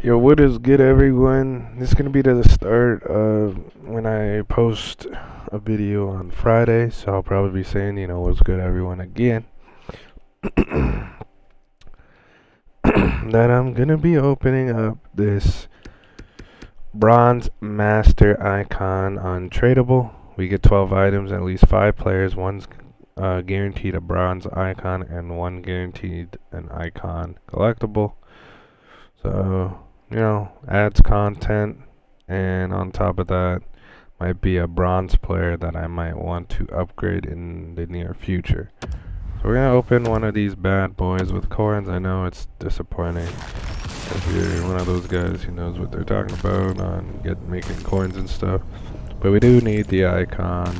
Yo, what is good, everyone? This is gonna be the start of when I post a video on Friday, so I'll probably be saying, what's good, everyone, again. That I'm gonna be opening up this bronze master icon on Tradable. We get 12 items, at least 5 players. One's guaranteed a bronze icon, and one guaranteed an icon collectible. So, adds content, and on top of that, might be a bronze player that I might want to upgrade in the near future. So we're gonna open one of these bad boys with coins. I know it's disappointing if you're one of those guys who knows what they're talking about on making coins and stuff. But we do need the icon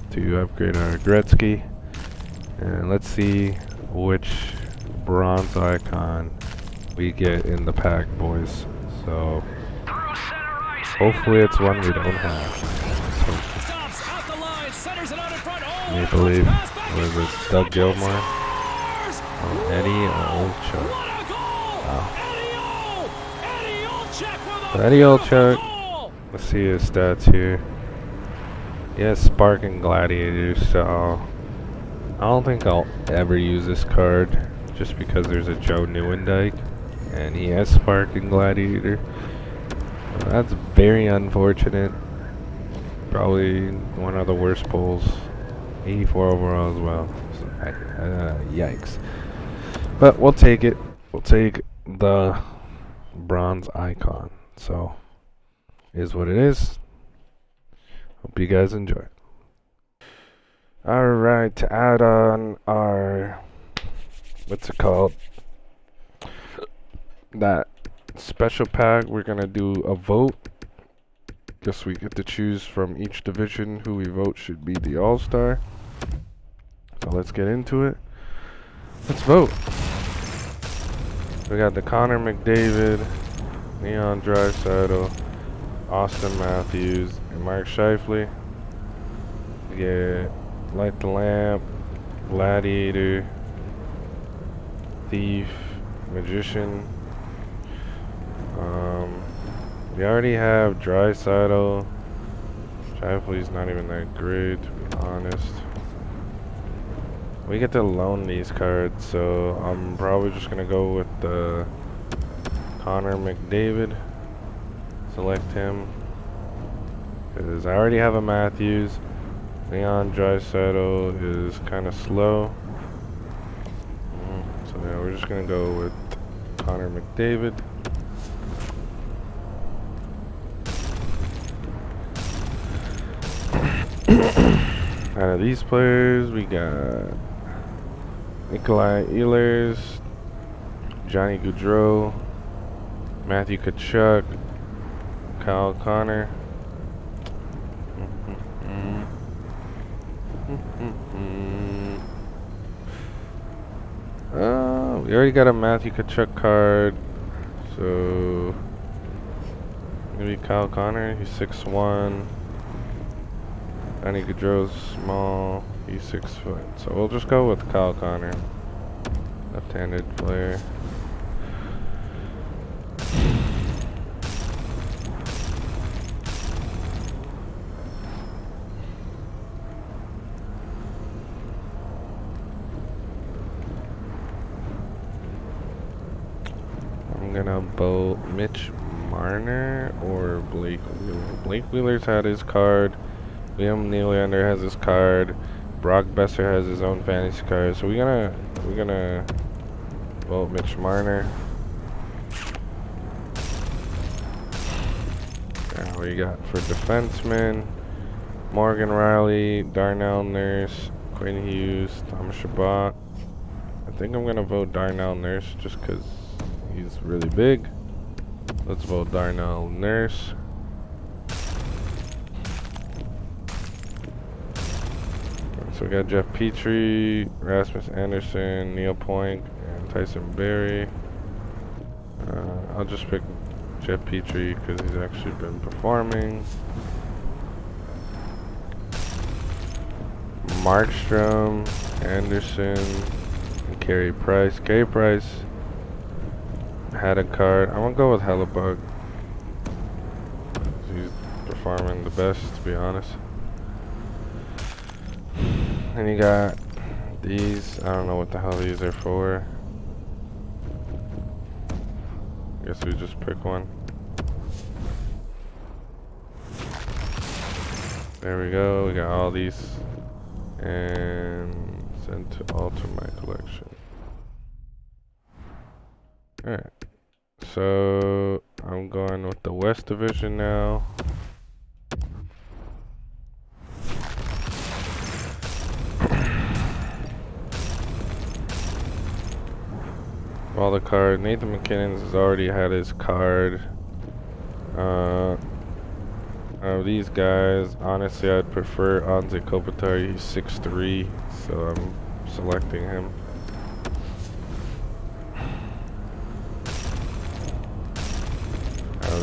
to upgrade our Gretzky. And let's see which bronze icon we get in the pack, boys. So hopefully it's one we don't have. Maple Leaf. What is it? Doug Gilmore? Oh, Eddie Olchuk. Wow. Eddie Olchuk. Let's see his stats here. He has Spark and Gladiator, so I don't think I'll ever use this card just because there's a Joe Nieuwendyk and he has Spark and Gladiator. That's very unfortunate. Probably one of the worst pulls. 84 overall as well. So, yikes. But we'll take it. We'll take the bronze icon. So, is what it is. Hope you guys enjoy. Alright, to add on our, what's it called? That special pack, we're gonna do a vote. Guess we get to choose from each division who we vote should be the all-star. So let's get into it. Let's vote. We got the Connor McDavid, Leon Draisaitl, Austin Matthews, and Mark Scheifele. We get Light the Lamp, Gladiator, Thief, Magician. We already have Draisaitl. Scheifele's not even that great, to be honest. We get to loan these cards, so I'm probably just gonna go with the Connor McDavid. Select him, because I already have a Matthews. Leon Draisaitl is kind of slow. So yeah, we're just gonna go with Connor McDavid. Out of these players, we got Nikolai Ehlers, Johnny Gaudreau, Matthew Tkachuk, Kyle Connor. We already got a Matthew Tkachuk card, so maybe Kyle Connor. He's 6'1". Johnny Gaudreau's small. He's 6 foot. So we'll just go with Kyle Connor, left-handed player. I'm gonna vote Mitch Marner or Blake Wheeler. Blake Wheeler's had his card. Liam Nylander has his card. Brock Besser has his own fantasy card. So we're gonna vote Mitch Marner. Now we got for defensemen: Morgan Riley, Darnell Nurse, Quinn Hughes, Thomas Chabot. I think I'm gonna vote Darnell Nurse just because he's really big. Let's vote Darnell Nurse. So we got Jeff Petrie, Rasmus Anderson, Neil Poink, and Tyson Berry. I'll just pick Jeff Petrie because he's actually been performing. Markstrom, Anderson, and Carey Price. Carey Price had a card. I'm gonna go with Hellebuck. He's performing the best, to be honest. And you got these. I don't know what the hell these are for. Guess we just pick one. There we go. We got all these. And send to alter my collection. Alright. So I'm going with the West Division now. All the card. Nathan McKinnon's has already had his card. These guys, honestly, I'd prefer Anze Kopitar. He's 6'3", so I'm selecting him.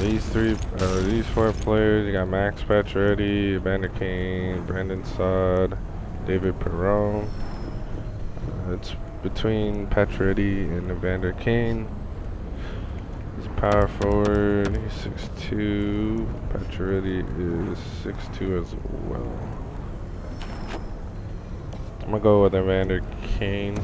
These four players, you got Max Pacioretty, Evander Kane, Brandon Saad, David Perron. It's between Pacioretty and Evander Kane. He's a power forward. He's 6'2". Pacioretty is 6'2" as well. I'm gonna go with Evander Kane.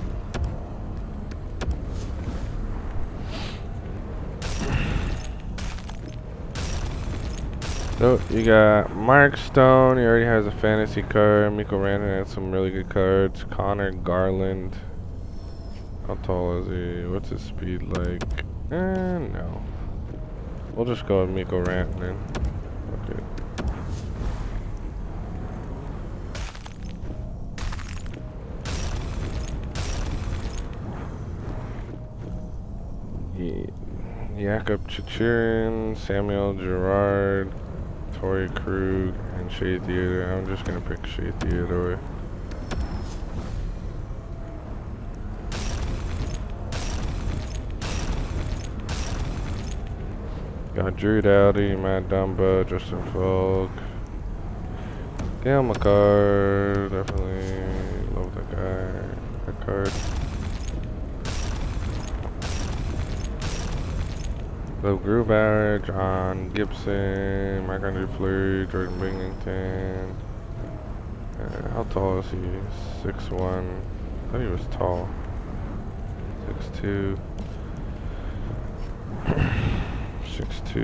So you got Mark Stone. He already has a fantasy card. Mikko Rantanen has some really good cards. Connor Garland. How tall is he? What's his speed like? No. We'll just go with Mikko Rantanen. Okay. Jakob Chichurin, Samuel Girard, Torrey Krug, and Shea Theodore. I'm just gonna pick Shea Theodore. Got Drew Doughty, Matt Dumba, Justin Falk, Gail McCarr. Definitely love that guy. That card. Bill Grubauer, John Gibson, Marc-Andre Fleury, Jordan Binghamton. How tall is he? 6'1". I thought he was tall. 6'2". 6'2".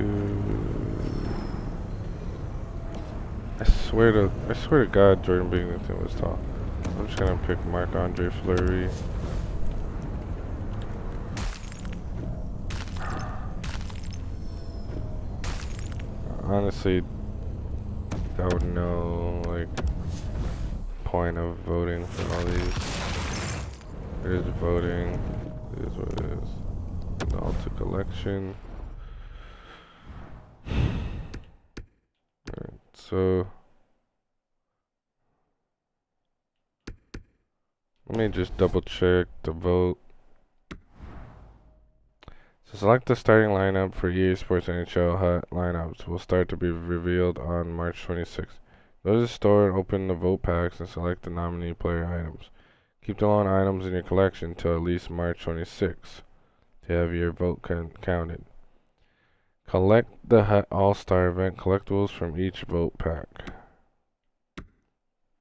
I swear to God, Jordan Binghamton was tall. I'm just gonna pick Marc-Andre Fleury. Honestly, I would know like point of voting for all these. There's voting. It is what it is. The Alta collection. Alright, so let me just double check the vote. So select the starting lineup for EA Sports NHL Hut lineups will start to be revealed on March 26th. Go to the store and open the vote packs and select the nominee player items. Keep the lone items in your collection until at least March 26th to have your vote counted. Collect the Hut All-Star event collectibles from each vote pack.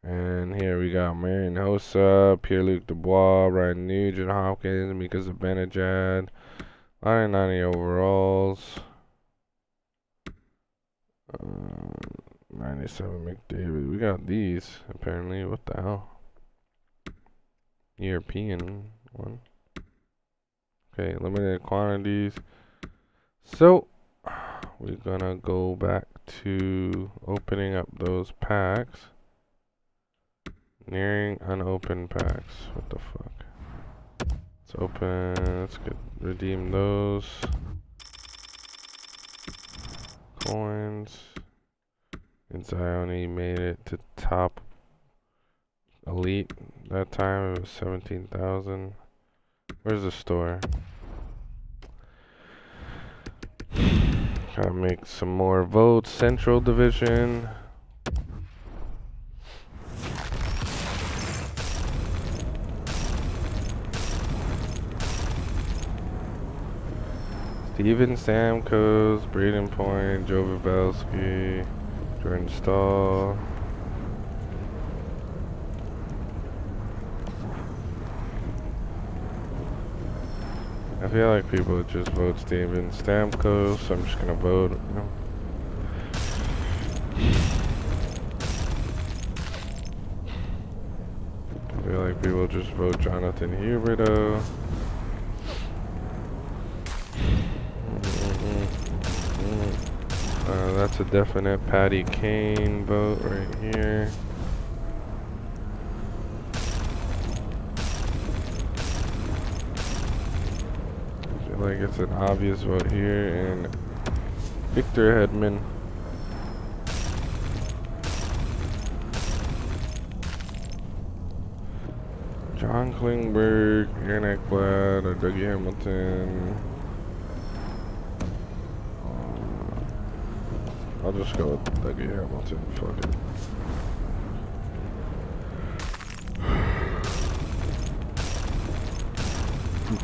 And here we got Marian Hossa, Pierre-Luc Dubois, Ryan Nugent Hopkins, Mika Zibanejad, 990 overalls, 97 McDavid. We got these apparently. What the hell? European one. Okay, limited quantities. So we're gonna go back to opening up those packs. Nearing unopened packs. What the fuck? Let's open. Let's redeem those coins. And Zione made it to top elite. That time it was 17,000. Where's the store? Gotta make some more votes. Central Division. Steven Stamkos, Braden Point, Joe Pavelski, Jordan Stahl. I feel like people would just vote Steven Stamkos, so I'm just gonna vote. I feel like people just vote Jonathan Huberdeau. That's a definite Patty Kane vote right here. I feel like it's an obvious vote here, and Victor Hedman. John Klingberg, Aaron Ekblad, or Dougie Hamilton. I'll just go with Dougie Hamilton. Fuck it.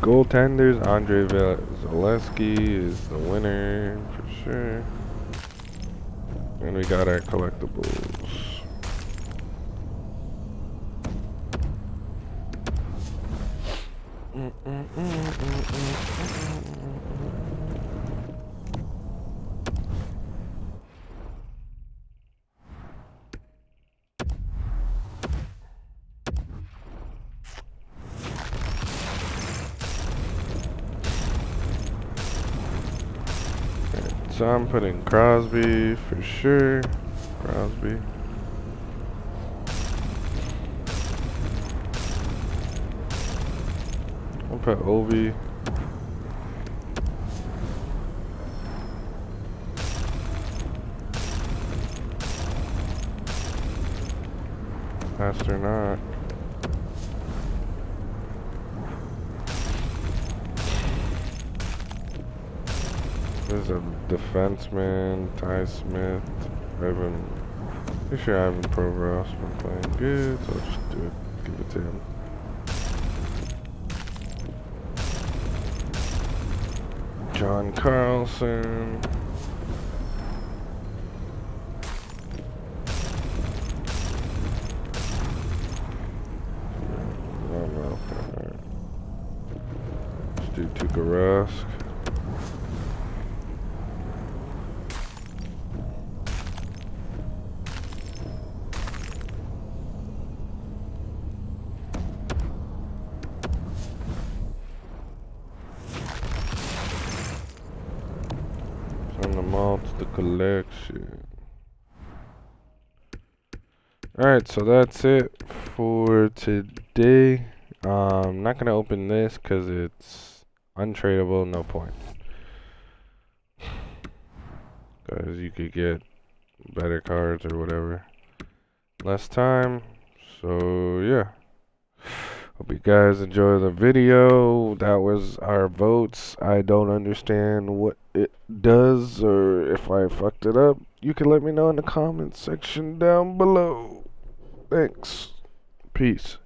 Goaltenders, Andre Zaleski is the winner for sure. And we got our collectibles. So I'm putting Crosby for sure. Crosby. I'll put Ovi. Pasternak. There's a defenseman, Ty Smith. Pretty sure Ivan Provorov's been playing good, so I'll just do it, give it to him. John Carlson. Let's do Tuukka Rask. Send them all to the collection. Alright, so that's it for today. I'm not going to open this because it's untradeable, no point. Because you could get better cards or whatever. Less time. So, yeah. Hope you guys enjoy the video. That was our votes. I don't understand what it does or if I fucked it up. You can let me know in the comments section down below. Thanks. Peace.